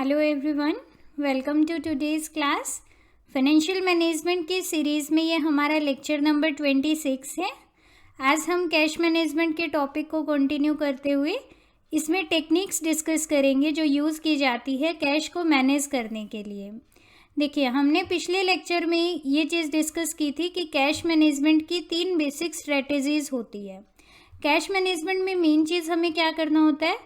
Hello everyone, welcome to today's class. Financial management की series में ये हमारा लेक्चर नंबर 26 है। आज हम कैश मैनेजमेंट के टॉपिक को कंटिन्यू करते हुए इसमें टेक्निक्स डिस्कस करेंगे जो यूज़ की जाती है कैश को मैनेज करने के लिए। देखिए, हमने पिछले लेक्चर में ये चीज़ डिस्कस की थी कि कैश मैनेजमेंट की 3 बेसिक स्ट्रेटजीज़ होती है। कैश मैनेजमेंट में मेन चीज़ हमें क्या करना होता है,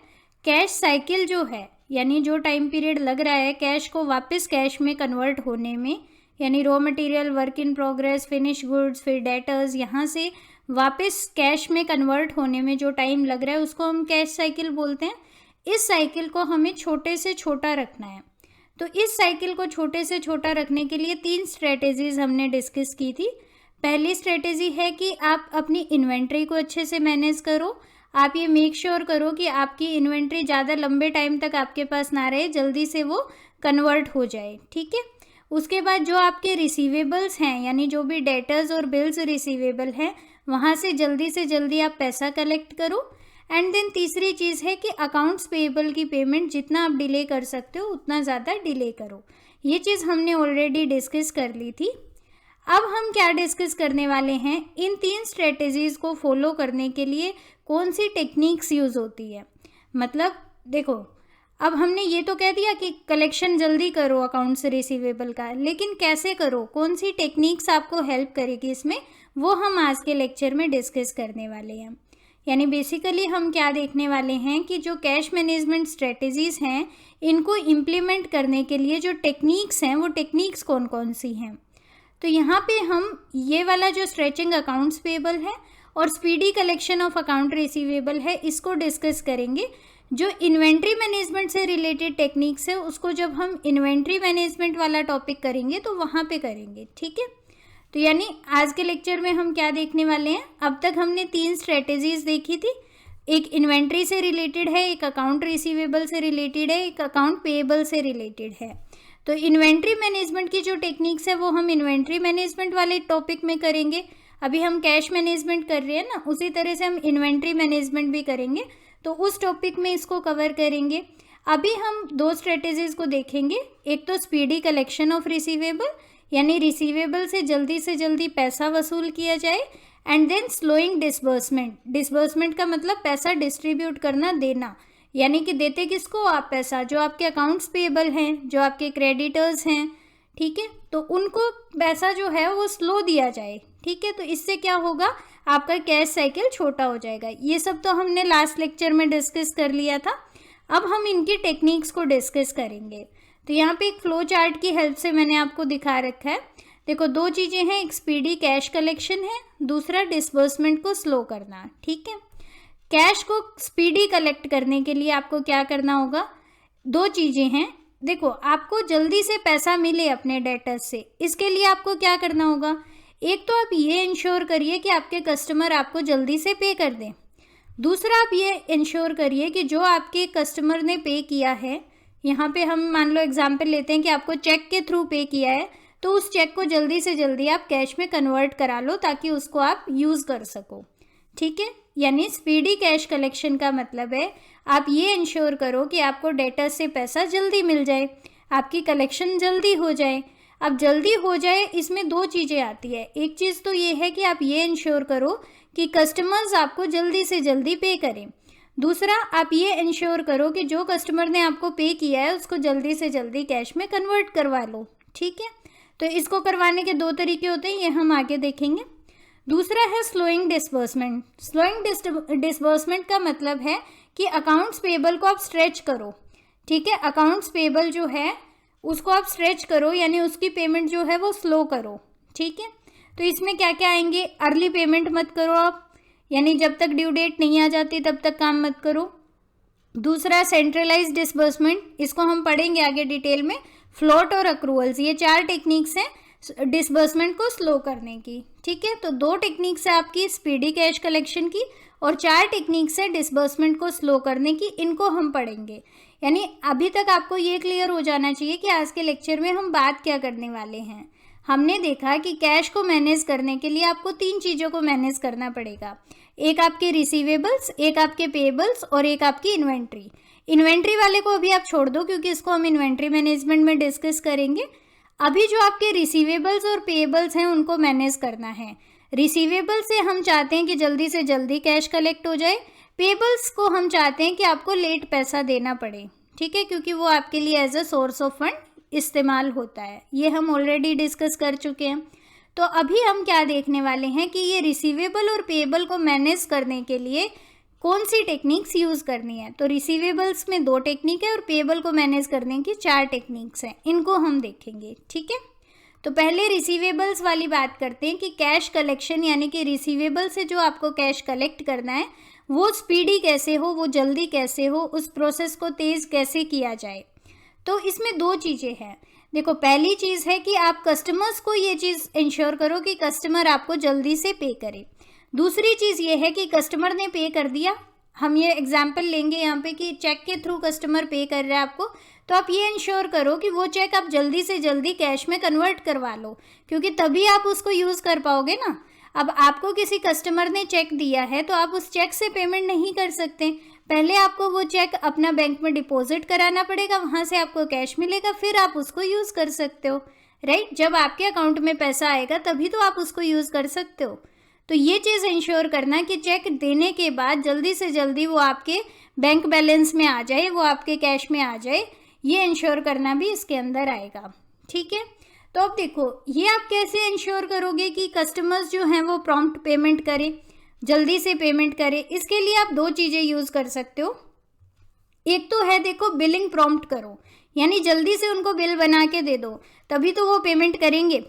कैश साइकिल जो है, यानी जो टाइम पीरियड लग रहा है कैश को वापस कैश में कन्वर्ट होने में, यानी raw material, work in progress, finish goods, फिर डेटर्स, यहाँ से वापस कैश में कन्वर्ट होने में जो टाइम लग रहा है उसको हम कैश साइकिल बोलते हैं। इस साइकिल को हमें छोटे से छोटा रखना है। तो इस साइकिल को छोटे से छोटा रखने के लिए 3 स्ट्रेटेजीज हमने डिस्कस की थी। पहली स्ट्रेटेजी है कि आप अपनी इन्वेंट्री को अच्छे से मैनेज करो। आप ये मेक श्योर करो कि आपकी इन्वेंट्री ज़्यादा लंबे टाइम तक आपके पास ना रहे, जल्दी से वो कन्वर्ट हो जाए। ठीक है। उसके बाद जो आपके रिसीवेबल्स हैं, यानी जो भी डेटर्स और बिल्स रिसीवेबल हैं, वहाँ से जल्दी आप पैसा कलेक्ट करो। एंड देन तीसरी चीज़ है कि अकाउंट्स पेएबल की पेमेंट जितना आप डिले कर सकते हो उतना ज़्यादा डिले करो। ये चीज़ हमने ऑलरेडी डिस्कस कर ली थी। अब हम क्या डिस्कस करने वाले हैं, इन 3 स्ट्रेटेजीज़ को फॉलो करने के लिए कौन सी टेक्निक्स यूज़ होती है। मतलब देखो, अब हमने ये तो कह दिया कि कलेक्शन जल्दी करो अकाउंट से रिसीवेबल का, लेकिन कैसे करो, कौन सी टेक्निक्स आपको हेल्प करेगी इसमें, वो हम आज के लेक्चर में डिस्कस करने वाले हैं। यानी बेसिकली हम क्या देखने वाले हैं कि जो कैश मैनेजमेंट स्ट्रेटेजीज़ हैं, इनको इम्प्लीमेंट करने के लिए जो टेक्निक्स हैं वो टेक्निक्स कौन कौन सी हैं। तो यहाँ पे हम ये वाला जो स्ट्रेचिंग अकाउंट्स पेएबल है और speedy collection of account receivable है, इसको डिस्कस करेंगे। जो इन्वेंट्री मैनेजमेंट से रिलेटेड टेक्निक्स है उसको जब हम इन्वेंट्री मैनेजमेंट वाला टॉपिक करेंगे तो वहाँ पे करेंगे। ठीक है। तो यानी आज के लेक्चर में हम क्या देखने वाले हैं, अब तक हमने 3 स्ट्रेटेजीज देखी थी। एक इन्वेंट्री से रिलेटेड है, एक अकाउंट रिसीवेबल से रिलेटेड है, एक अकाउंट पेएबल से रिलेटेड है। तो इन्वेंट्री मैनेजमेंट की जो टेक्निक्स है वो हम इन्वेंट्री मैनेजमेंट वाले टॉपिक में करेंगे। अभी हम कैश मैनेजमेंट कर रहे हैं ना, उसी तरह से हम इन्वेंट्री मैनेजमेंट भी करेंगे, तो उस टॉपिक में इसको कवर करेंगे। अभी हम 2 स्ट्रेटेजीज को देखेंगे। एक तो स्पीडी कलेक्शन ऑफ रिसीवेबल, यानी रिसीवेबल से जल्दी पैसा वसूल किया जाए। And then slowing disbursement. Disbursement का मतलब पैसा डिस्ट्रीब्यूट करना, देना, यानी कि देते किसको आप पैसा, जो आपके अकाउंट्स पेएबल हैं, जो आपके क्रेडिटर्स हैं। ठीक है। तो उनको पैसा जो है वो स्लो दिया जाए। ठीक है। तो इससे क्या होगा, आपका कैश साइकिल छोटा हो जाएगा। ये सब तो हमने लास्ट लेक्चर में डिस्कस कर लिया था। अब हम इनकी टेक्निक्स को डिस्कस करेंगे। तो यहाँ पे एक फ्लो चार्ट की हेल्प से मैंने आपको दिखा रखा है। देखो, 2 चीज़ें हैं, एक स्पीडी कैश कलेक्शन है, दूसरा डिसबर्समेंट को स्लो करना। ठीक है। कैश को स्पीडी कलेक्ट करने के लिए आपको क्या करना होगा, 2 चीज़ें हैं। देखो, आपको जल्दी से पैसा मिले अपने डेटर्स से, इसके लिए आपको क्या करना होगा, एक तो आप ये इंश्योर करिए कि आपके कस्टमर आपको जल्दी से पे कर दें। दूसरा, आप ये इंश्योर करिए कि जो आपके कस्टमर ने पे किया है, यहाँ पे हम मान लो एग्जांपल लेते हैं कि आपको चेक के थ्रू पे किया है, तो उस चेक को जल्दी से जल्दी आप कैश में कन्वर्ट करा लो ताकि उसको आप यूज़ कर सको। ठीक है। यानी स्पीडी कैश कलेक्शन का मतलब है आप ये इंश्योर करो कि आपको डेटर से पैसा जल्दी मिल जाए, आपकी कलेक्शन जल्दी हो जाए। अब जल्दी हो जाए, इसमें 2 चीज़ें आती है। एक चीज़ तो ये है कि आप ये इंश्योर करो कि कस्टमर्स आपको जल्दी से जल्दी पे करें। दूसरा, आप ये इंश्योर करो कि जो कस्टमर ने आपको पे किया है उसको जल्दी से जल्दी कैश में कन्वर्ट करवा लो। ठीक है। तो इसको करवाने के 2 तरीके होते हैं, ये हम आगे देखेंगे। दूसरा है स्लोइंग डिसबर्समेंट। स्लोइंग डिसबर्समेंट का मतलब है कि अकाउंट्स पेएबल को आप स्ट्रेच करो। ठीक है। अकाउंट्स पेएबल जो है उसको आप स्ट्रेच करो, यानी उसकी पेमेंट जो है वो स्लो करो। ठीक है। तो इसमें क्या क्या आएंगे, अर्ली पेमेंट मत करो आप, यानी जब तक ड्यू डेट नहीं आ जाती तब तक काम मत करो। दूसरा, सेंट्रलाइज डिसबर्समेंट, इसको हम पढ़ेंगे आगे डिटेल में। फ्लोट और अक्रूवल्स, ये 4 टेक्निक्स हैं डिसबर्समेंट को स्लो करने की। ठीक है। तो 2 टेक्निक्स है आपकी स्पीडी कैश कलेक्शन की और 4 टेक्निक्स है डिसबर्समेंट को स्लो करने की, इनको हम पढ़ेंगे। यानी अभी तक आपको ये क्लियर हो जाना चाहिए कि आज के लेक्चर में हम बात क्या करने वाले हैं। हमने देखा कि कैश को मैनेज करने के लिए आपको 3 चीज़ों को मैनेज करना पड़ेगा। एक आपके रिसीवेबल्स, एक आपके पेएबल्स और एक आपकी इन्वेंट्री। इन्वेंट्री वाले को अभी आप छोड़ दो क्योंकि इसको हम इन्वेंट्री मैनेजमेंट में डिस्कस करेंगे। अभी जो आपके रिसीवेबल्स और पेएबल्स हैं उनको मैनेज करना है। रिसीवेबल से हम चाहते हैं कि जल्दी से जल्दी कैश कलेक्ट हो जाए, पेएबल्स को हम चाहते हैं कि आपको लेट पैसा देना पड़े, ठीक है, क्योंकि वो आपके लिए as a source of fund इस्तेमाल होता है। ये हम ऑलरेडी डिस्कस कर चुके हैं। तो अभी हम क्या देखने वाले हैं कि ये रिसीवेबल और पेएबल को मैनेज करने के लिए कौन सी टेक्निक्स यूज़ करनी है। तो रिसीवेबल्स में 2 टेक्निक है और पेएबल को मैनेज करने की 4 टेक्निक्स हैं, इनको हम देखेंगे, ठीक है। तो पहले रिसीवेबल्स वाली बात करते हैं कि कैश कलेक्शन यानी कि रिसीवेबल से जो आपको कैश कलेक्ट करना है वो स्पीडी कैसे हो, वो जल्दी कैसे हो, उस प्रोसेस को तेज़ कैसे किया जाए। तो इसमें 2 चीज़ें हैं। देखो, पहली चीज़ है कि आप कस्टमर्स को ये चीज़ इंश्योर करो कि कस्टमर आपको जल्दी से पे करे। दूसरी चीज़ ये है कि कस्टमर ने पे कर दिया, हम ये एग्जाम्पल लेंगे यहाँ पे कि चेक के थ्रू कस्टमर पे कर रहा है आपको, तो आप ये इंश्योर करो कि वो चेक आप जल्दी से जल्दी कैश में कन्वर्ट करवा लो, क्योंकि तभी आप उसको यूज़ कर पाओगे ना। अब आपको किसी कस्टमर ने चेक दिया है तो आप उस चेक से पेमेंट नहीं कर सकते, पहले आपको वो चेक अपना बैंक में डिपॉजिट कराना पड़ेगा, वहाँ से आपको कैश मिलेगा, फिर आप उसको यूज़ कर सकते हो, राइट। जब आपके अकाउंट में पैसा आएगा तभी तो आप उसको यूज़ कर सकते हो। तो ये चीज़ इंश्योर करना कि चेक देने के बाद जल्दी से जल्दी वो आपके बैंक बैलेंस में आ जाए, वो आपके कैश में आ जाए, ये इंश्योर करना भी इसके अंदर आएगा, ठीक है। तो अब देखो, ये आप कैसे इंश्योर करोगे कि कस्टमर्स जो हैं वो प्रॉम्प्ट पेमेंट करें, जल्दी से पेमेंट करें। इसके लिए आप 2 चीज़ें यूज़ कर सकते हो। एक तो है, देखो, बिलिंग प्रॉम्प्ट करो, यानी जल्दी से उनको बिल बना के दे दो, तभी तो वो पेमेंट करेंगे।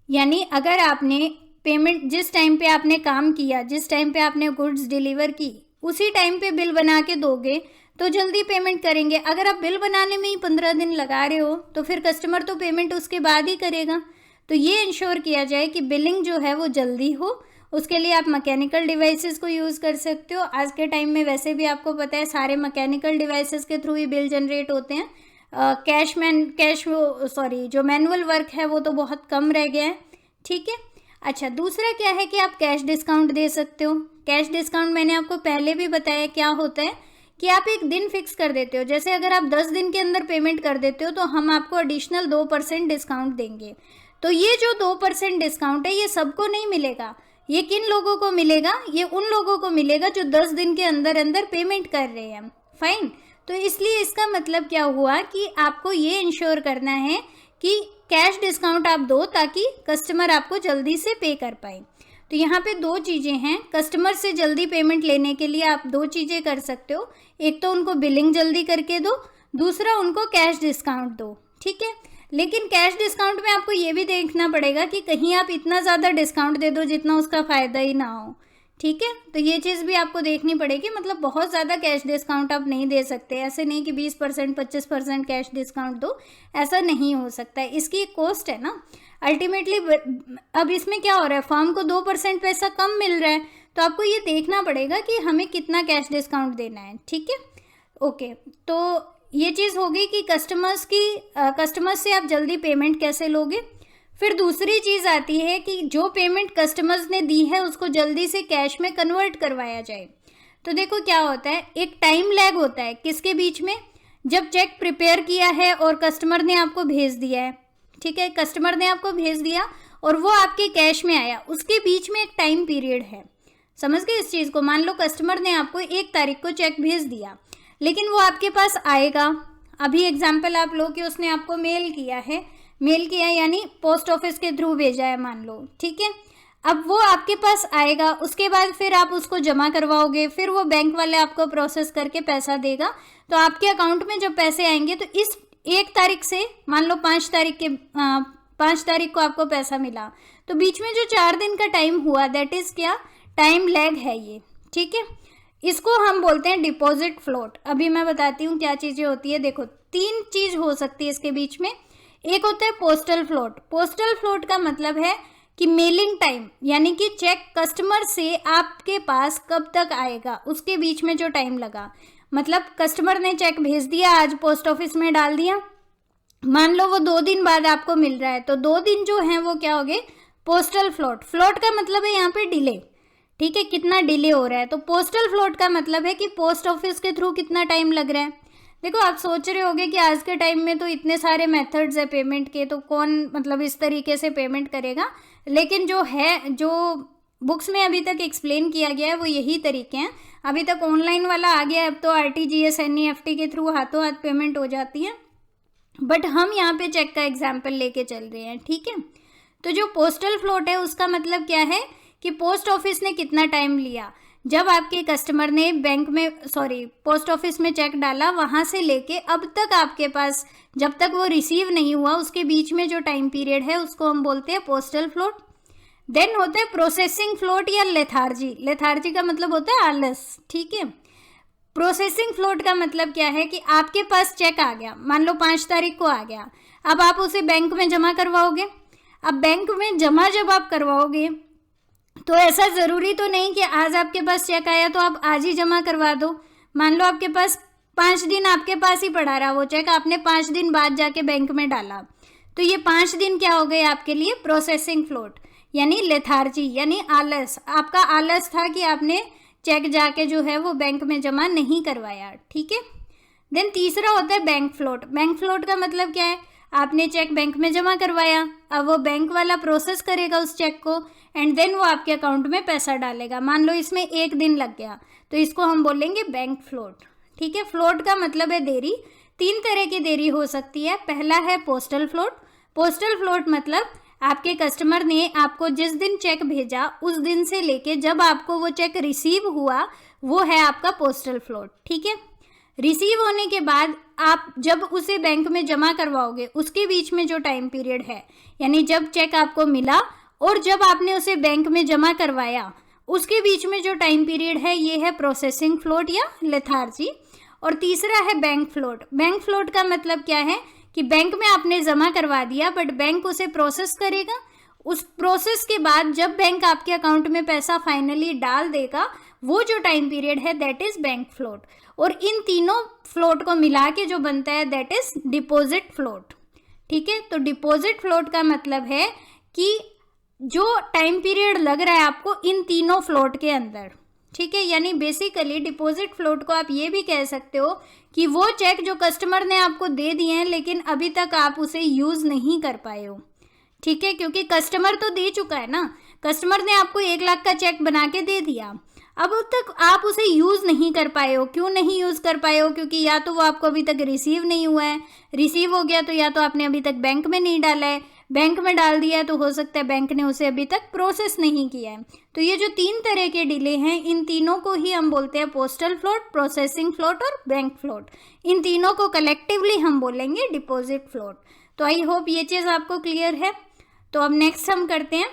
यानी अगर आपने पेमेंट जिस टाइम पे आपने काम किया, जिस टाइम पे आपने गुड्स डिलीवर की, उसी टाइम पे बिल बना के दोगे तो जल्दी पेमेंट करेंगे। अगर आप बिल बनाने में ही 15 दिन लगा रहे हो तो फिर कस्टमर तो पेमेंट उसके बाद ही करेगा। तो ये इंश्योर किया जाए कि बिलिंग जो है वो जल्दी हो। उसके लिए आप मैकेनिकल डिवाइसेस को यूज़ कर सकते हो। आज के टाइम में वैसे भी आपको पता है सारे मैकेनिकल डिवाइसेस के थ्रू ही बिल जनरेट होते हैं। जो मैनुअल वर्क है वो तो बहुत कम रह गया है, ठीक है। अच्छा, दूसरा क्या है कि आप कैश डिस्काउंट दे सकते हो। कैश डिस्काउंट मैंने आपको पहले भी बताया क्या होता है कि आप एक दिन फिक्स कर देते हो। जैसे अगर आप 10 दिन के अंदर पेमेंट कर देते हो तो हम आपको एडिशनल 2% डिस्काउंट देंगे। तो ये जो 2% डिस्काउंट है ये सबको नहीं मिलेगा। ये किन लोगों को मिलेगा? ये उन लोगों को मिलेगा जो 10 दिन के अंदर अंदर पेमेंट कर रहे हैं। फाइन। तो इसलिए इसका मतलब क्या हुआ कि आपको ये इंश्योर करना है कि कैश डिस्काउंट आप दो ताकि कस्टमर आपको जल्दी से पे कर पाए। तो यहाँ पे 2 चीज़ें हैं। कस्टमर से जल्दी पेमेंट लेने के लिए आप 2 चीज़ें कर सकते हो। एक तो उनको बिलिंग जल्दी करके दो, दूसरा उनको कैश डिस्काउंट दो, ठीक है। लेकिन कैश डिस्काउंट में आपको ये भी देखना पड़ेगा कि कहीं आप इतना ज़्यादा डिस्काउंट दे दो जितना उसका फ़ायदा ही ना हो, ठीक है। तो ये चीज़ भी आपको देखनी पड़ेगी। मतलब बहुत ज़्यादा कैश डिस्काउंट आप नहीं दे सकते। ऐसे नहीं कि 20% 25% कैश डिस्काउंट दो, ऐसा नहीं हो सकता है। इसकी एक कॉस्ट है ना अल्टीमेटली। अब इसमें क्या हो रहा है, फर्म को 2% पैसा कम मिल रहा है, तो आपको ये देखना पड़ेगा कि हमें कितना कैश डिस्काउंट देना है, ठीक है। ओके, तो ये चीज़ होगी कि कस्टमर्स से आप जल्दी पेमेंट कैसे लोगे। फिर दूसरी चीज़ आती है कि जो पेमेंट कस्टमर्स ने दी है उसको जल्दी से कैश में कन्वर्ट करवाया जाए। तो देखो क्या होता है, एक टाइम लैग होता है किसके बीच में, जब चेक प्रिपेयर किया है और कस्टमर ने आपको भेज दिया है, ठीक है। कस्टमर ने आपको भेज दिया और वो आपके कैश में आया, उसके बीच में एक टाइम पीरियड है। समझ गए इस चीज़ को। मान लो कस्टमर ने आपको 1 तारीख को चेक भेज दिया, लेकिन वो आपके पास आएगा। अभी एग्जाम्पल आप लो कि उसने आपको मेल किया यानी पोस्ट ऑफिस के थ्रू भेजा है मान लो, ठीक है। अब वो आपके पास आएगा, उसके बाद फिर आप उसको जमा करवाओगे, फिर वो बैंक वाले आपको प्रोसेस करके पैसा देगा। तो आपके अकाउंट में जब पैसे आएंगे तो इस 1 तारीख से मान लो 5 तारीख को आपको पैसा मिला, तो बीच में जो 4 दिन का टाइम हुआ दैट इज़ क्या, टाइम लैग है ये, ठीक है। इसको हम बोलते हैं डिपॉजिट फ्लोट। अभी मैं बताती हूँ क्या चीज़ें होती है। देखो 3 चीज़ हो सकती है इसके बीच में। एक होता है पोस्टल फ्लोट। पोस्टल फ्लोट का मतलब है कि मेलिंग टाइम, यानी कि चेक कस्टमर से आपके पास कब तक आएगा उसके बीच में जो टाइम लगा। मतलब कस्टमर ने चेक भेज दिया, आज पोस्ट ऑफिस में डाल दिया, मान लो वो 2 दिन बाद आपको मिल रहा है, तो 2 दिन जो हैं वो क्या हो गए, पोस्टल फ्लोट। फ्लोट का मतलब है यहाँ पे डिले, ठीक है, कितना डिले हो रहा है। तो पोस्टल फ्लोट का मतलब है कि पोस्ट ऑफिस के थ्रू कितना टाइम लग रहा है। देखो, आप सोच रहे होगे कि आज के टाइम में तो इतने सारे मेथड्स है पेमेंट के, तो कौन मतलब इस तरीके से पेमेंट करेगा, लेकिन जो बुक्स में अभी तक एक्सप्लेन किया गया है वो यही तरीके हैं। अभी तक ऑनलाइन वाला आ गया है, अब तो RTGS NEFT के थ्रू हाथों हाथ पेमेंट हो जाती है, बट हम यहाँ पे चेक का एग्जाम्पल लेके चल रहे हैं। ठीक है, तो जो पोस्टल फ्लोट है उसका मतलब क्या है कि पोस्ट ऑफिस ने कितना टाइम लिया, जब आपके कस्टमर ने पोस्ट ऑफिस में चेक डाला, वहाँ से लेके अब तक आपके पास जब तक वो रिसीव नहीं हुआ उसके बीच में जो टाइम पीरियड है उसको हम बोलते हैं पोस्टल फ्लोट। देन होता है प्रोसेसिंग फ्लोट या लेथार्जी। लेथार्जी का मतलब होता है आलस। ठीक है, प्रोसेसिंग फ्लोट का मतलब क्या है कि आपके पास चेक आ गया, मान लो 5 तारीख को आ गया, अब आप उसे बैंक में जमा करवाओगे। अब बैंक में जमा जब आप करवाओगे तो ऐसा ज़रूरी तो नहीं कि आज आपके पास चेक आया तो आप आज ही जमा करवा दो। मान लो आपके पास 5 दिन आपके पास ही पड़ा रहा वो चेक, आपने 5 दिन बाद जाके बैंक में डाला, तो ये 5 दिन क्या हो गए आपके लिए प्रोसेसिंग फ्लोट, यानी लेथार्जी यानी आलस। आपका आलस था कि आपने चेक जाके जो है वो बैंक में जमा नहीं करवाया। ठीक है, देन तीसरा होता है बैंक फ्लोट। बैंक फ्लोट का मतलब क्या है, आपने चेक बैंक में जमा करवाया, अब वो बैंक वाला प्रोसेस करेगा उस चेक को एंड देन वो आपके अकाउंट में पैसा डालेगा। मान लो इसमें 1 दिन लग गया तो इसको हम बोलेंगे बैंक फ्लोट। ठीक है, फ्लोट का मतलब है देरी। 3 तरह की देरी हो सकती है। पहला है पोस्टल फ्लोट। पोस्टल फ्लोट मतलब आपके कस्टमर ने आपको जिस दिन चेक भेजा उस दिन से लेके जब आपको वो चेक रिसीव हुआ वो है आपका पोस्टल फ्लोट। ठीक है, रिसीव होने के बाद आप जब उसे बैंक में जमा करवाओगे उसके बीच में जो टाइम पीरियड है, यानी जब चेक आपको मिला और जब आपने उसे बैंक में जमा करवाया उसके बीच में जो टाइम पीरियड है ये है प्रोसेसिंग फ्लोट या लेथार्जी। और तीसरा है बैंक फ्लोट। बैंक फ्लोट का मतलब क्या है कि बैंक में आपने जमा करवा दिया बट बैंक उसे प्रोसेस करेगा, उस प्रोसेस के बाद जब बैंक आपके अकाउंट में पैसा फाइनली डाल देगा वो जो टाइम पीरियड है दैट इज बैंक फ्लोट। और इन तीनों फ्लोट को मिला के जो बनता है दैट इज डिपॉजिट फ्लोट। ठीक है, तो डिपॉजिट फ्लोट का मतलब है कि जो टाइम पीरियड लग रहा है आपको इन तीनों फ्लोट के अंदर। ठीक है, यानी बेसिकली डिपॉजिट फ्लोट को आप ये भी कह सकते हो कि वो चेक जो कस्टमर ने आपको दे दिए हैं लेकिन अभी तक आप उसे यूज़ नहीं कर पाए हो। ठीक है, क्योंकि कस्टमर तो दे चुका है ना, कस्टमर ने आपको 1 लाख का चेक बना के दे दिया, अब तक आप उसे यूज़ नहीं कर पाए हो। क्यों नहीं यूज़ कर पाए हो, क्योंकि या तो वो आपको अभी तक रिसीव नहीं हुआ है, रिसीव हो गया तो या तो आपने अभी तक बैंक में नहीं डाला है, बैंक में डाल दिया है तो हो सकता है बैंक ने उसे अभी तक प्रोसेस नहीं किया है। तो ये जो 3 तरह के डिले हैं इन तीनों को ही हम बोलते हैं पोस्टल फ्लोट, प्रोसेसिंग फ्लोट और बैंक फ्लोट। इन तीनों को कलेक्टिवली हम बोलेंगे डिपॉजिट फ्लोट। तो आई होप ये चीज़ आपको क्लियर है। तो अब नेक्स्ट हम करते हैं,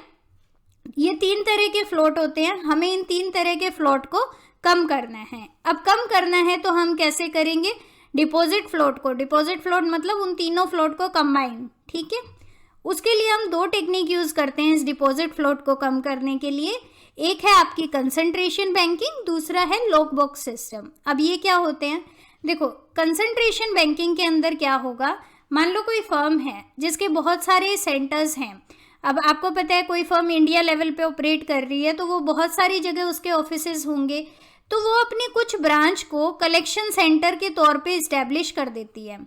ये 3 तरह के फ्लोट होते हैं, हमें इन 3 तरह के फ्लोट को कम करना है। अब कम करना है तो हम कैसे करेंगे, डिपॉजिट फ्लोट को, डिपॉजिट फ्लोट मतलब उन तीनों फ्लोट को कंबाइन। ठीक है, उसके लिए हम 2 टेक्निक यूज़ करते हैं इस डिपॉजिट फ्लोट को कम करने के लिए। एक है आपकी कंसंट्रेशन बैंकिंग, दूसरा है लॉक बॉक्स सिस्टम। अब ये क्या होते हैं, देखो कंसंट्रेशन बैंकिंग के अंदर क्या होगा, मान लो कोई फर्म है जिसके बहुत सारे सेंटर्स हैं। अब आपको पता है कोई फर्म इंडिया लेवल पे ऑपरेट कर रही है तो वो बहुत सारी जगह उसके ऑफिसेज होंगे, तो वो अपनी कुछ ब्रांच को कलेक्शन सेंटर के तौर पे इस्टेब्लिश कर देती है।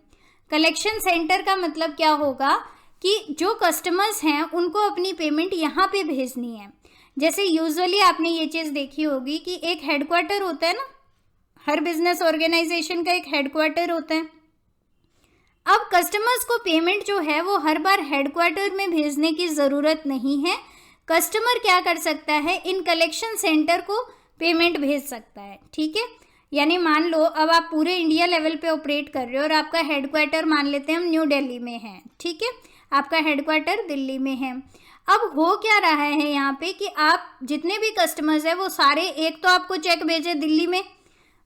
कलेक्शन सेंटर का मतलब क्या होगा कि जो कस्टमर्स हैं उनको अपनी पेमेंट यहाँ पे भेजनी है। जैसे यूजुअली आपने ये चीज़ देखी होगी कि एक हेडक्वार्टर होता है ना, हर बिजनेस ऑर्गेनाइजेशन का एक हेडक्वार्टर होता है। अब कस्टमर्स को पेमेंट जो है वो हर बार हेडक्वार्टर में भेजने की ज़रूरत नहीं है। कस्टमर क्या कर सकता है, इन कलेक्शन सेंटर को पेमेंट भेज सकता है। ठीक है, यानी मान लो अब आप पूरे इंडिया लेवल पे ऑपरेट कर रहे हो और आपका हेडक्वार्टर मान लेते हैं हम न्यू दिल्ली में है। ठीक है, आपका हेडक्वार्टर दिल्ली में है। अब हो क्या रहा है यहाँ पे कि आप जितने भी कस्टमर्स हैं वो सारे, एक तो आपको चेक भेजे दिल्ली में,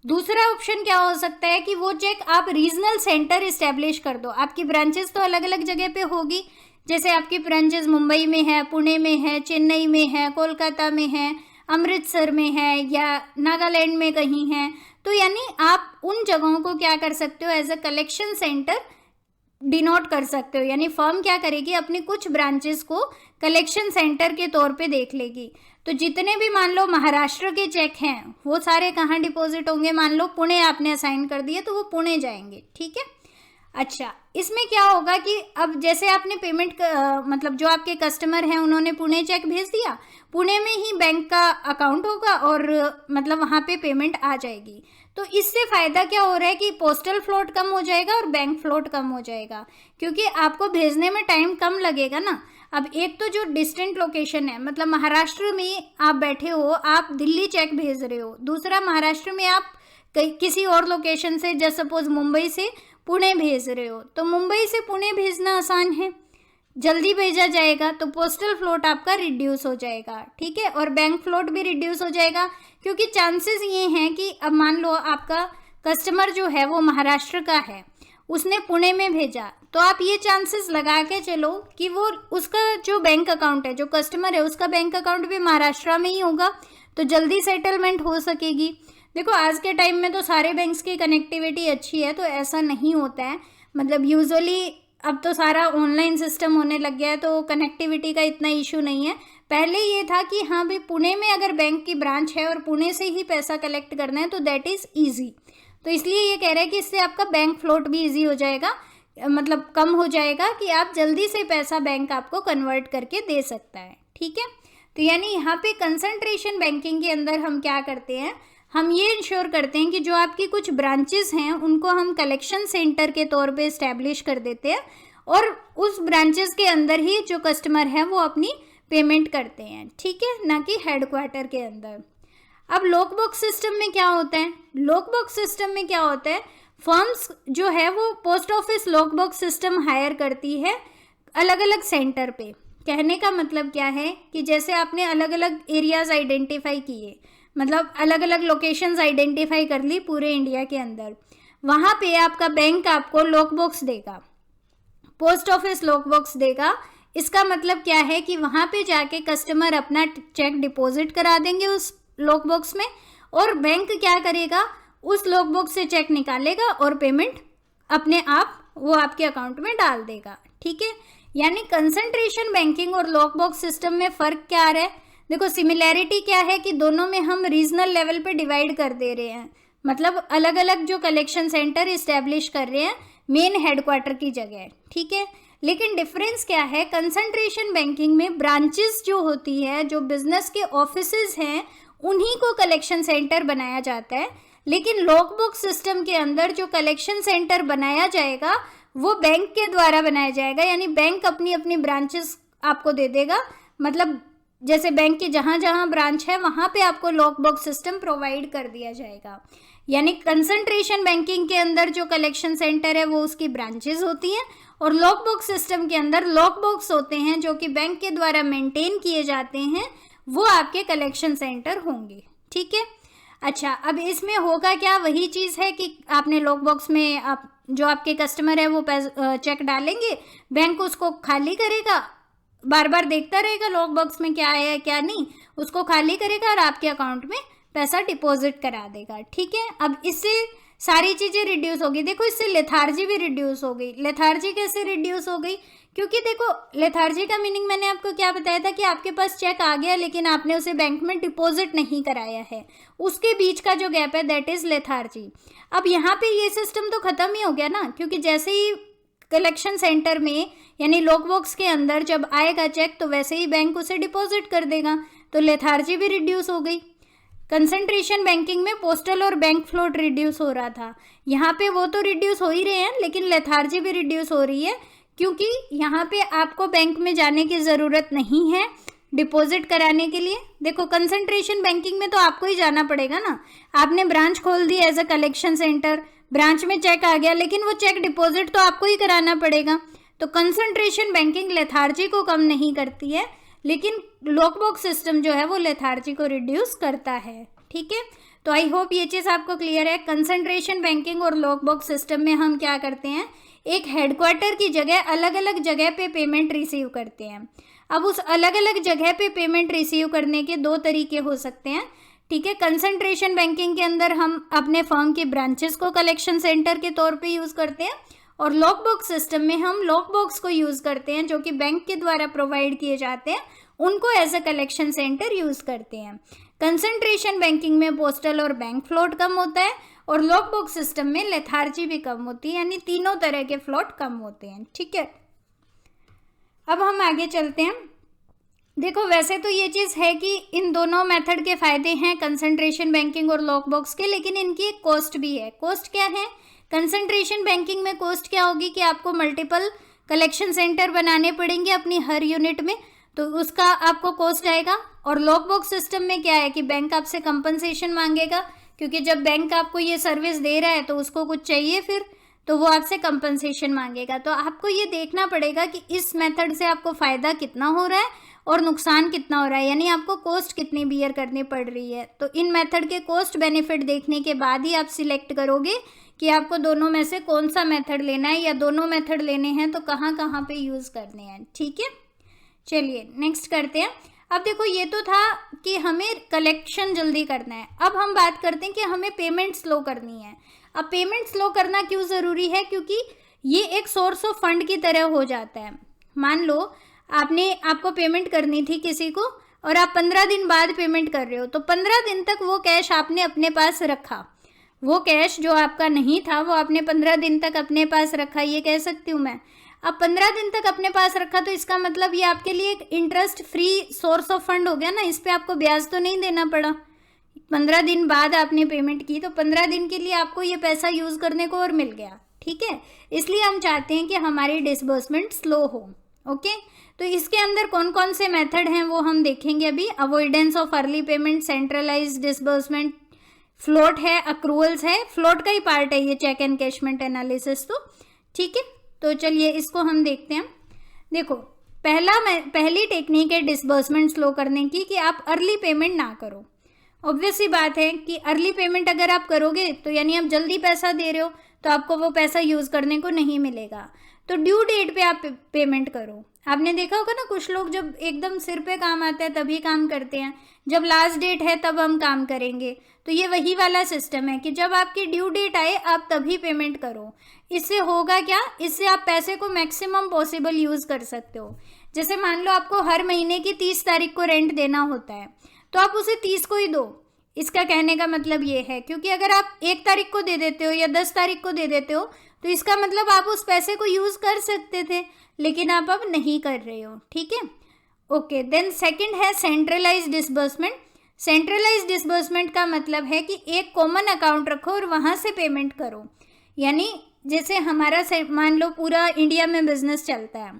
दूसरा ऑप्शन क्या हो सकता है कि वो चेक आप रीजनल सेंटर इस्टेब्लिश कर दो। आपकी ब्रांचेस तो अलग अलग जगह पे होगी, जैसे आपकी ब्रांचेस मुंबई में है, पुणे में है, चेन्नई में है, कोलकाता में है, अमृतसर में है या नागालैंड में कहीं है। तो यानी आप उन जगहों को क्या कर सकते हो, as a collection centre denote कर सकते हो, यानी फर्म क्या करेगी, अपने कुछ ब्रांचेस को कलेक्शन सेंटर के तौर पे देख लेगी। तो जितने भी मान लो महाराष्ट्र के चेक हैं वो सारे कहाँ डिपॉजिट होंगे, मान लो पुणे आपने असाइन कर दिए तो वो पुणे जाएंगे, ठीक है। अच्छा, इसमें क्या होगा कि अब जैसे आपने पेमेंट मतलब जो आपके कस्टमर हैं उन्होंने पुणे चेक भेज दिया, पुणे में ही बैंक का अकाउंट होगा और मतलब वहाँ पे पेमेंट आ जाएगी। तो इससे फ़ायदा क्या हो रहा है कि पोस्टल फ्लोट कम हो जाएगा और बैंक फ्लोट कम हो जाएगा, क्योंकि आपको भेजने में टाइम कम लगेगा ना। अब एक तो जो डिस्टेंट लोकेशन है, मतलब महाराष्ट्र में आप बैठे हो, आप दिल्ली चेक भेज रहे हो, दूसरा महाराष्ट्र में आप किसी और लोकेशन से, जैसे सपोज मुंबई से पुणे भेज रहे हो, तो मुंबई से पुणे भेजना आसान है, जल्दी भेजा जाएगा, तो पोस्टल फ्लोट आपका रिड्यूस हो जाएगा, ठीक है। और बैंक फ्लोट भी रिड्यूस हो जाएगा, क्योंकि चांसेस ये हैं कि अब मान लो आपका कस्टमर जो है वो महाराष्ट्र का है, उसने पुणे में भेजा, तो आप ये चांसेस लगा के चलो कि वो उसका जो बैंक अकाउंट है, जो कस्टमर है उसका बैंक अकाउंट भी महाराष्ट्र में ही होगा, तो जल्दी सेटलमेंट हो सकेगी। देखो आज के टाइम में तो सारे बैंक्स की कनेक्टिविटी अच्छी है, तो ऐसा नहीं होता है, मतलब यूजुअली अब तो सारा ऑनलाइन सिस्टम होने लग गया है, तो कनेक्टिविटी का इतना इशू नहीं है। पहले ये था कि हाँ भाई पुणे में अगर बैंक की ब्रांच है और पुणे से ही पैसा कलेक्ट करना है तो दैट इज़ ईजी, तो इसलिए ये कह रहे हैं कि इससे आपका बैंक फ्लोट भी ईजी हो जाएगा, मतलब कम हो जाएगा कि आप जल्दी से पैसा बैंक आपको कन्वर्ट करके दे सकता है, ठीक है। तो यानी यहाँ पे कंसंट्रेशन बैंकिंग के अंदर हम क्या करते हैं, हम ये इंश्योर करते हैं कि जो आपकी कुछ ब्रांचेस हैं उनको हम कलेक्शन सेंटर के तौर पे इस्टेब्लिश कर देते हैं, और उस ब्रांचेस के अंदर ही जो कस्टमर है वो अपनी पेमेंट करते हैं, ठीक है, ना कि हेडक्वार्टर के अंदर। अब लॉक बॉक्स सिस्टम में क्या होता है, लॉक बॉक्स सिस्टम में क्या होता है, फर्म्स जो है वो post office lock box system hire करती है अलग अलग सेंटर पे। कहने का मतलब क्या है कि जैसे आपने अलग अलग एरियाज आइडेंटिफाई किए, मतलब अलग अलग लोकेशंस आइडेंटिफाई कर ली पूरे इंडिया के अंदर, वहाँ पे आपका बैंक आपको लॉक बॉक्स देगा, पोस्ट ऑफिस लॉक बॉक्स देगा। इसका मतलब क्या है कि वहाँ पे जाके कस्टमर अपना चेक डिपॉजिट करा देंगे उस लॉक बॉक्स में, और बैंक क्या करेगा, उस लॉक बॉक्स से चेक निकालेगा और पेमेंट अपने आप वो आपके अकाउंट में डाल देगा, ठीक है। यानी कंसंट्रेशन बैंकिंग और लॉक बॉक्स सिस्टम में फ़र्क क्या आ रहा है, देखो सिमिलैरिटी क्या है कि दोनों में हम रीजनल लेवल पे डिवाइड कर दे रहे हैं, मतलब अलग अलग जो कलेक्शन सेंटर इस्टेब्लिश कर रहे हैं मेन हेडक्वार्टर की जगह, ठीक है। लेकिन डिफरेंस क्या है, कंसंट्रेशन बैंकिंग में ब्रांचेस जो होती है, जो बिजनेस के ऑफिसेज हैं, उन्हीं को कलेक्शन सेंटर बनाया जाता है, लेकिन लॉक बॉक्स सिस्टम के अंदर जो कलेक्शन सेंटर बनाया जाएगा वो बैंक के द्वारा बनाया जाएगा, यानी बैंक अपनी अपनी ब्रांचेस आपको दे देगा, मतलब जैसे बैंक की जहाँ जहाँ ब्रांच है वहाँ पे आपको लॉक बॉक्स सिस्टम प्रोवाइड कर दिया जाएगा। यानी कंसंट्रेशन बैंकिंग के अंदर जो कलेक्शन सेंटर है वो उसकी ब्रांचेस होती हैं, और लॉक बॉक्स सिस्टम के अंदर लॉक बॉक्स होते हैं जो कि बैंक के द्वारा मेंटेन किए जाते हैं, वो आपके कलेक्शन सेंटर होंगे, ठीक है। अच्छा, अब इसमें होगा क्या, वही चीज़ है कि आपने लॉक बॉक्स में आप जो आपके कस्टमर है वो चेक डालेंगे, बैंक उसको खाली करेगा, बार बार देखता रहेगा लॉक बॉक्स में क्या है क्या नहीं, उसको खाली करेगा और आपके अकाउंट में पैसा डिपॉजिट करा देगा, ठीक है। अब इससे सारी चीज़ें रिड्यूस होगी। देखो इससे लेथार्जी भी रिड्यूस हो गई। लेथार्जी कैसे रिड्यूस हो गई, क्योंकि देखो लेथार्जी का मीनिंग मैंने आपको क्या बताया था कि आपके पास चेक आ गया लेकिन आपने उसे बैंक में डिपॉजिट नहीं कराया है, उसके बीच का जो गैप है दैट इज़ लेथार्जी। अब यहाँ पे ये सिस्टम तो ख़त्म ही हो गया ना, क्योंकि जैसे ही कलेक्शन सेंटर में यानी लॉक बॉक्स के अंदर जब आएगा चेक तो वैसे ही बैंक उसे डिपॉजिट कर देगा, तो लेथार्जी भी रिड्यूस हो गई। कंसंट्रेशन बैंकिंग में पोस्टल और बैंक फ्लोट रिड्यूस हो रहा था, यहाँ पे वो तो रिड्यूस हो ही रहे हैं लेकिन लेथार्जी भी रिड्यूस हो रही है, क्योंकि यहाँ पे आपको बैंक में जाने की ज़रूरत नहीं है डिपॉजिट कराने के लिए। देखो कंसंट्रेशन बैंकिंग में तो आपको ही जाना पड़ेगा ना, आपने ब्रांच खोल दी as a collection centre, branch में चेक आ गया लेकिन वो चेक डिपॉजिट तो आपको ही कराना पड़ेगा। तो कंसंट्रेशन बैंकिंग लेथार्जी को कम नहीं करती है, लेकिन लॉक बॉक्स सिस्टम जो है वो लेथार्जी को रिड्यूस करता है, ठीक है। तो आई होप ये चीज़ आपको क्लियर है। कंसंट्रेशन बैंकिंग और लॉक बॉक्स सिस्टम में हम क्या करते हैं, एक हेडक्वार्टर की जगह अलग अलग जगह पे पेमेंट रिसीव करते हैं। अब उस अलग अलग जगह पे पेमेंट रिसीव करने के दो तरीके हो सकते हैं, ठीक है। कंसंट्रेशन बैंकिंग के अंदर हम अपने फर्म के ब्रांचेस को कलेक्शन सेंटर के तौर पे यूज़ करते हैं, और लॉक बॉक्स सिस्टम में हम लॉक बॉक्स को यूज़ करते हैं जो कि बैंक के द्वारा प्रोवाइड किए जाते हैं, उनको as a collection centre use करते हैं। कंसंट्रेशन बैंकिंग में पोस्टल और बैंक फ्लोट कम होता है और लॉक बॉक्स सिस्टम में लेथार्जी भी कम होती है, यानी तीनों तरह के फ्लोट कम होते हैं। ठीक है, अब हम आगे चलते हैं। देखो वैसे तो ये चीज़ है कि इन दोनों मेथड के फ़ायदे हैं, कंसंट्रेशन बैंकिंग और लॉक बॉक्स के, लेकिन इनकी एक कॉस्ट भी है। कॉस्ट क्या है? कंसंट्रेशन बैंकिंग में कॉस्ट क्या होगी कि आपको मल्टीपल कलेक्शन सेंटर बनाने पड़ेंगे अपनी हर यूनिट में, तो उसका आपको कॉस्ट आएगा। और लॉक बॉक्स सिस्टम में क्या है कि बैंक आपसे कंपनसेशन मांगेगा, क्योंकि जब बैंक आपको ये सर्विस दे रहा है तो उसको कुछ चाहिए फिर, तो वो आपसे कंपनसेशन मांगेगा। तो आपको ये देखना पड़ेगा कि इस मेथड से आपको फ़ायदा कितना हो रहा है और नुकसान कितना हो रहा है, यानी आपको कॉस्ट कितनी बियर करनी पड़ रही है। तो इन मेथड के कॉस्ट बेनिफिट देखने के बाद ही आप सिलेक्ट करोगे कि आपको दोनों में से कौन सा मेथड लेना है, या दोनों मेथड लेने हैं तो कहाँ कहाँ पे यूज़ करने हैं। ठीक है, चलिए नेक्स्ट करते हैं। अब देखो ये तो था कि हमें कलेक्शन जल्दी करना है, अब हम बात करते हैं कि हमें पेमेंट स्लो करनी है। अब पेमेंट स्लो करना क्यों ज़रूरी है? क्योंकि ये एक सोर्स ऑफ फंड की तरह हो जाता है। मान लो आपको पेमेंट करनी थी किसी को और आप 15 दिन बाद पेमेंट कर रहे हो, तो 15 दिन तक वो कैश आपने अपने पास रखा, वो कैश जो आपका नहीं था वो आपने 15 दिन तक अपने पास रखा, ये कह सकती हूँ मैं। अब 15 दिन तक अपने पास रखा तो इसका मतलब ये आपके लिए एक interest free source of fund हो गया ना, इस पर आपको ब्याज तो नहीं देना पड़ा। 15 दिन बाद आपने पेमेंट की तो 15 दिन के लिए आपको ये पैसा यूज़ करने को और मिल गया। ठीक है, इसलिए हम चाहते हैं कि हमारी डिसबर्समेंट स्लो हो। ओके, तो इसके अंदर कौन कौन से मेथड हैं वो हम देखेंगे अभी। Avoidance of early payment, centralise disbursement, float है, अक्रूवल्स है। फ्लोट का ही पार्ट है ये चेक एंड कैशमेंट एनालिसिस तो। ठीक है, तो चलिए इसको हम देखते हैं। देखो पहली टेक्निक है डिसबर्समेंट स्लो करने की कि आप अर्ली पेमेंट ना करो। ऑब्वियस सी बात है कि अर्ली पेमेंट अगर आप करोगे तो यानी आप जल्दी पैसा दे रहे हो तो आपको वो पैसा यूज़ करने को नहीं मिलेगा। तो ड्यू डेट पे आप पेमेंट करो। आपने देखा होगा ना, कुछ लोग जब एकदम सिर पे काम आता है तभी काम करते हैं, जब लास्ट डेट है तब हम काम करेंगे। तो ये वही वाला सिस्टम है कि जब आपकी ड्यू डेट आए आप तभी पेमेंट करो। इससे होगा क्या, इससे आप पैसे को मैक्सिमम पॉसिबल यूज़ कर सकते हो। जैसे मान लो आपको हर महीने की 30 तारीख को रेंट देना होता है तो आप उसे 30 को ही दो। इसका कहने का मतलब ये है, क्योंकि अगर आप 1 तारीख को दे देते हो या 10 तारीख को दे देते हो तो इसका मतलब आप उस पैसे को यूज़ कर सकते थे, लेकिन आप अब नहीं कर रहे हो। ठीक है, ओके। देन सेकंड है सेंट्रलाइज डिसबर्समेंट। सेंट्रलाइज डिसबर्समेंट का मतलब है कि एक कॉमन अकाउंट रखो और वहाँ से पेमेंट करो। यानी जैसे हमारा मान लो पूरा इंडिया में बिजनेस चलता है,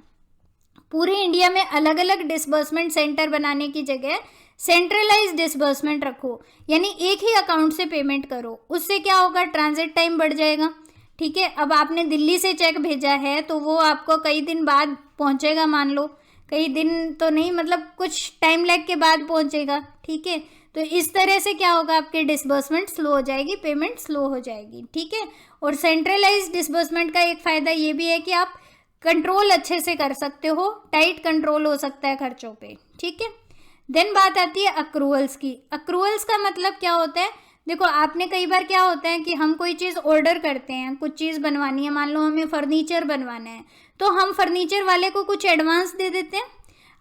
पूरे इंडिया में अलग अलग डिसबर्समेंट सेंटर बनाने की जगह सेंट्रलाइज डिसबर्समेंट रखो, यानी एक ही अकाउंट से पेमेंट करो। उससे क्या होगा, ट्रांजिट टाइम बढ़ जाएगा। ठीक है, अब आपने दिल्ली से चेक भेजा है तो वो आपको कई दिन बाद पहुंचेगा, मान लो कई दिन तो नहीं, मतलब कुछ टाइम लैग के बाद पहुंचेगा। ठीक है, तो इस तरह से क्या होगा, आपके डिसबर्समेंट स्लो हो जाएगी, पेमेंट स्लो हो जाएगी। ठीक है, और सेंट्रलाइज डिसबर्समेंट का एक फ़ायदा ये भी है कि आप कंट्रोल अच्छे से कर सकते हो, टाइट कंट्रोल हो सकता है खर्चों पे। ठीक है, देन बात आती है अक्रूवल्स की। अक्रूवल्स का मतलब क्या होता है, देखो आपने कई बार क्या होता है कि हम कोई चीज़ ऑर्डर करते हैं, कुछ चीज़ बनवानी है, मान लो हमें फर्नीचर बनवाना है तो हम फर्नीचर वाले को कुछ एडवांस दे देते हैं।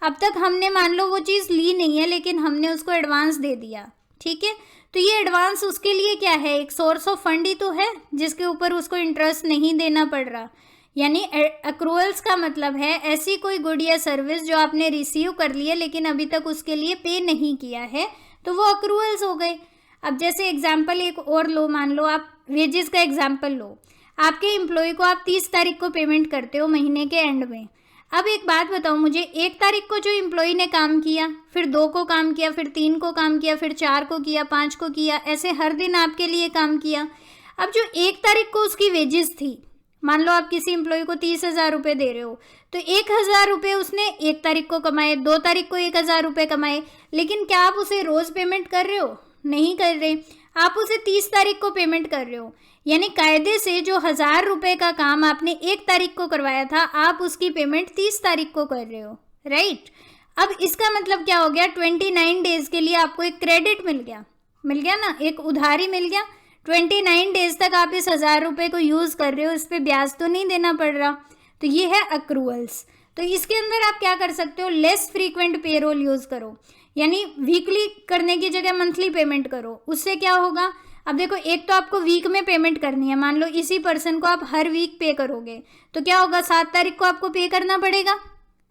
अब तक हमने मान लो वो चीज़ ली नहीं है लेकिन हमने उसको एडवांस दे दिया। ठीक है, तो ये एडवांस उसके लिए क्या है, एक सोर्स ऑफ फंड ही तो है जिसके ऊपर उसको इंटरेस्ट नहीं देना पड़ रहा। यानी अक्रूवल्स का मतलब है ऐसी कोई गुड या सर्विस जो आपने रिसीव कर ली है लेकिन अभी तक उसके लिए पे नहीं किया है, तो वो अक्रूवल्स हो गए। अब जैसे एग्जाम्पल एक और लो, मान लो आप वेजेस का एग्जाम्पल लो। आपके एम्प्लॉय को आप 30 तारीख को पेमेंट करते हो महीने के एंड में। अब एक बात बताओ मुझे, 1 तारीख को जो एम्प्लॉय ने काम किया, फिर 2 को काम किया, फिर 3 को काम किया, फिर 4 को किया, 5 को किया, ऐसे हर दिन आपके लिए काम किया। अब जो 1 तारीख को उसकी वेजेस थी, मान लो आप किसी एम्प्लॉय को 30,000 रुपये दे रहे हो तो 1,000 रुपये उसने 1 तारीख को कमाए, 2 तारीख को 1,000 रुपये कमाए, लेकिन क्या आप उसे रोज़ पेमेंट कर रहे हो? नहीं कर रहे, आप उसे 30 तारीख को पेमेंट कर रहे हो। यानी कायदे से जो 1,000 रुपये का काम आपने 1 तारीख को करवाया था, आप उसकी पेमेंट 30 तारीख को कर रहे हो, राइट। अब इसका मतलब क्या हो गया, 29 डेज के लिए आपको एक क्रेडिट मिल गया ना, एक उधारी मिल गया। 29 डेज तक आप इस 1000 रुपये को यूज़ कर रहे हो, इस पर ब्याज तो नहीं देना पड़ रहा। तो ये है अक्रूवल्स। तो इसके अंदर आप क्या कर सकते हो, लेस फ्रीक्वेंट पेरोल यूज़ करो, यानी वीकली करने की जगह मंथली पेमेंट करो। उससे क्या होगा, अब देखो एक तो आपको वीक में पेमेंट करनी है, मान लो इसी पर्सन को आप हर वीक पे करोगे तो क्या होगा, 7 तारीख को आपको पे करना पड़ेगा।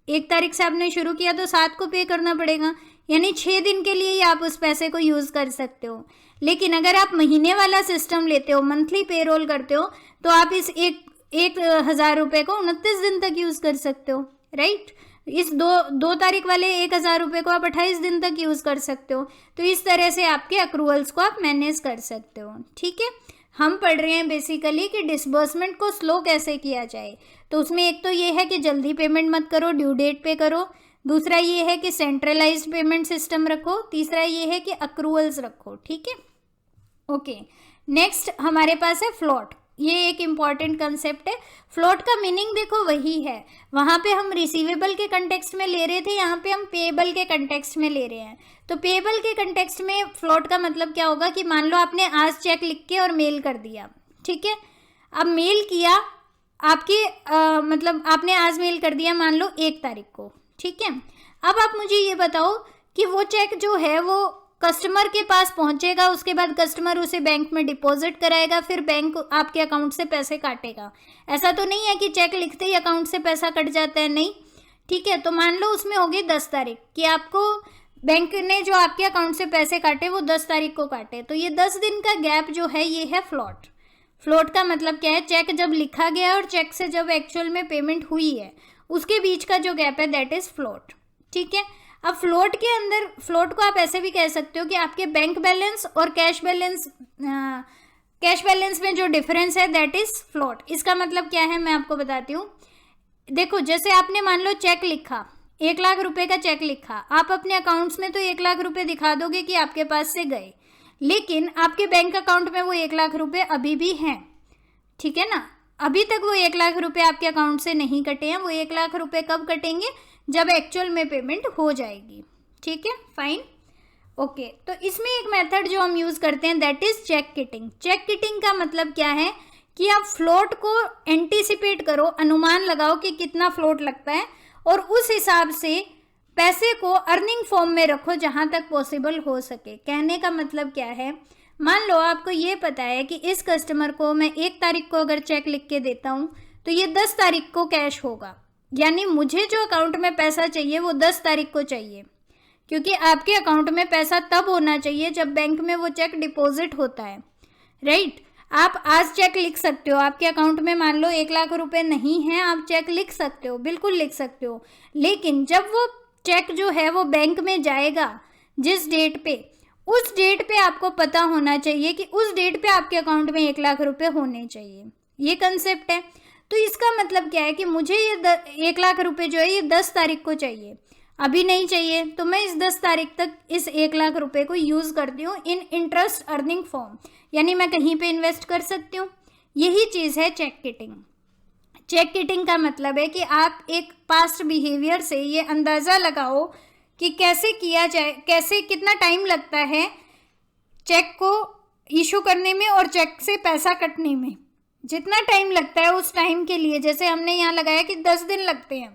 1 तारीख से आपने शुरू किया तो 7 को पे करना पड़ेगा, यानी 6 दिन के लिए ही आप उस पैसे को यूज़ कर सकते हो। लेकिन अगर आप महीने वाला सिस्टम लेते हो, मंथली पेरोल करते हो, तो आप इस 1000 रुपये को 29 दिन तक यूज़ कर सकते हो, राइट। इस 2 तारीख वाले 1000 रुपये को आप 28 दिन तक यूज़ कर सकते हो। तो इस तरह से आपके अक्रूवल्स को आप मैनेज कर सकते हो, ठीक है। हम पढ़ रहे हैं बेसिकली कि डिसबर्समेंट को स्लो कैसे किया जाए। तो उसमें एक तो ये है कि जल्दी पेमेंट मत करो, ड्यू डेट पे करो। दूसरा ये है कि सेंट्रलाइज्ड पेमेंट सिस्टम रखो। तीसरा ये है कि अक्रूवल्स रखो, ठीक है। ओके, नेक्स्ट हमारे पास है फ्लोट। ये एक इम्पॉर्टेंट कंसेप्ट है। फ्लोट का मीनिंग देखो वही है, वहाँ पे हम रिसीवेबल के कंटेक्स्ट में ले रहे थे, यहाँ पे हम पेएबल के कंटेक्स्ट में ले रहे हैं। तो पेएबल के कंटेक्स्ट में फ्लोट का मतलब क्या होगा कि मान लो आपने आज चेक लिख के और मेल कर दिया, ठीक है। अब मेल किया आपके मतलब आपने आज मेल कर दिया मान लो 1 तारीख को, ठीक है। अब आप मुझे ये बताओ कि वो चेक जो है वो कस्टमर के पास पहुंचेगा, उसके बाद कस्टमर उसे बैंक में डिपॉजिट कराएगा, फिर बैंक आपके अकाउंट से पैसे काटेगा। ऐसा तो नहीं है कि चेक लिखते ही अकाउंट से पैसा कट जाता है, नहीं, ठीक है। तो मान लो उसमें होगी 10 तारीख कि आपको बैंक ने जो आपके अकाउंट से पैसे काटे वो 10 तारीख को काटे, तो ये 10 दिन का गैप जो है ये है फ्लोट। फ्लोट का मतलब क्या है, चेक जब लिखा गया और चेक से जब एक्चुअल में पेमेंट हुई है उसके बीच का जो गैप है दैट इज फ्लोट, ठीक है। अब फ्लोट के अंदर, फ्लोट को आप ऐसे भी कह सकते हो कि आपके बैंक बैलेंस और कैश बैलेंस में जो डिफरेंस है दैट इज फ्लोट। इसका मतलब क्या है मैं आपको बताती हूँ। देखो जैसे आपने मान लो चेक लिखा, 1 लाख रुपए का चेक लिखा, आप अपने अकाउंट्स में तो 1 लाख रुपए दिखा दोगे कि आपके पास से गए, लेकिन आपके बैंक अकाउंट में वो 1 लाख रुपए अभी भी हैं, ठीक है ना। अभी तक वो 1 लाख रुपए आपके अकाउंट से नहीं कटे हैं। वो 1 लाख रुपए कब कटेंगे, जब एक्चुअल में पेमेंट हो जाएगी, ठीक है, फाइन, ओके। तो इसमें एक मेथड जो हम यूज़ करते हैं that is cheque kiting. Cheque kiting का मतलब क्या है कि आप फ्लोट को एंटिसिपेट करो, अनुमान लगाओ कि कितना फ्लोट लगता है और उस हिसाब से पैसे को अर्निंग फॉर्म में रखो जहाँ तक पॉसिबल हो सके। कहने का मतलब क्या है, मान लो आपको ये पता है कि इस कस्टमर को मैं 1 तारीख को अगर चेक लिख के देता हूँ तो ये 10 तारीख को कैश होगा, यानी मुझे जो अकाउंट में पैसा चाहिए वो 10 तारीख को चाहिए, क्योंकि आपके अकाउंट में पैसा तब होना चाहिए जब बैंक में वो चेक डिपॉजिट होता है, राइट। आप आज चेक लिख सकते हो, आपके अकाउंट में मान लो 1 लाख रुपए नहीं है, आप चेक लिख सकते हो, बिल्कुल लिख सकते हो, लेकिन जब वो चेक जो है वो बैंक में जाएगा जिस डेट पे, उस डेट पे आपको पता होना चाहिए कि उस डेट पे आपके अकाउंट में 1 लाख रुपए होने चाहिए। ये कंसेप्ट है। तो इसका मतलब क्या है कि मुझे ये 1 लाख रुपए जो है ये 10 तारीख को चाहिए, अभी नहीं चाहिए, तो मैं इस 10 तारीख तक इस 1 लाख रुपए को यूज़ करती हूँ इन इंटरेस्ट अर्निंग फॉर्म, यानी मैं कहीं पे इन्वेस्ट कर सकती हूँ। यही चीज़ है चेक किटिंग। चेक किटिंग का मतलब है कि आप एक पास्ट बिहेवियर से ये अंदाज़ा लगाओ कि कैसे किया जाए, कैसे कितना टाइम लगता है चेक को इशू करने में और चेक से पैसा कटने में। जितना टाइम लगता है उस टाइम के लिए, जैसे हमने यहाँ लगाया कि 10 दिन लगते हैं,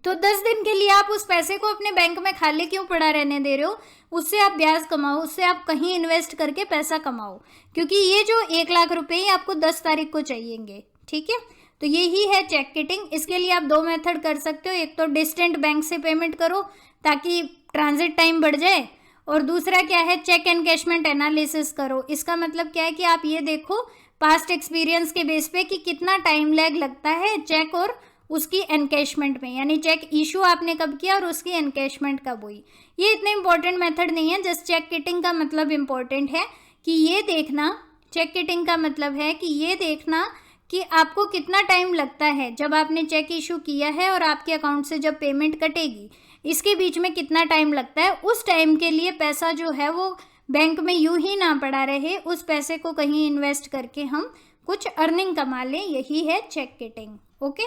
तो 10 दिन के लिए आप उस पैसे को अपने बैंक में खाली क्यों पड़ा रहने दे रहे हो, उससे आप ब्याज कमाओ, उससे आप कहीं इन्वेस्ट करके पैसा कमाओ, क्योंकि ये जो 1 लाख रुपए ही आपको 10 तारीख को चाहिएंगे, ठीक है। तो यही है चेक किटिंग। इसके लिए आप 2 मेथड कर सकते हो, एक तो डिस्टेंट बैंक से पेमेंट करो ताकि ट्रांजिट टाइम बढ़ जाए, और दूसरा क्या है, चेक एनकैशमेंट एनालिसिस करो। इसका मतलब क्या है कि आप ये देखो पास्ट एक्सपीरियंस के बेस पे कि कितना टाइम लैग लगता है चेक और उसकी एनकैशमेंट में, यानी चेक इशू आपने कब किया और उसकी एनकैशमेंट कब हुई। ये इतने इंपॉर्टेंट मेथड नहीं है, जस्ट चेक किटिंग का मतलब इम्पॉर्टेंट है कि ये देखना, चेक किटिंग का मतलब है कि ये देखना कि आपको कितना टाइम लगता है जब आपने चेक इशू किया है और आपके अकाउंट से जब पेमेंट कटेगी, इसके बीच में कितना टाइम लगता है। उस टाइम के लिए पैसा जो है वो बैंक में यूं ही ना पड़ा रहे, उस पैसे को कहीं इन्वेस्ट करके हम कुछ अर्निंग कमा लें, यही है चेक किटिंग, ओके।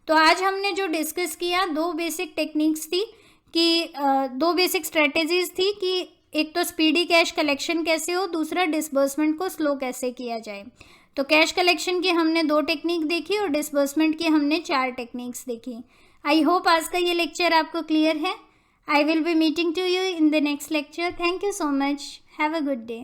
तो आज हमने जो डिस्कस किया 2 बेसिक टेक्निक्स थी कि 2 बेसिक स्ट्रेटेजीज थी कि एक तो स्पीडी कैश कलेक्शन कैसे हो, दूसरा डिसबर्समेंट को स्लो कैसे किया जाए। तो कैश कलेक्शन की हमने 2 टेक्निक देखी और डिसबर्समेंट की हमने 4 टेक्निक्स देखी। आई होप आज का ये लेक्चर आपको क्लियर है। I will be meeting to you in the next lecture. Thank you so much. Have a good day.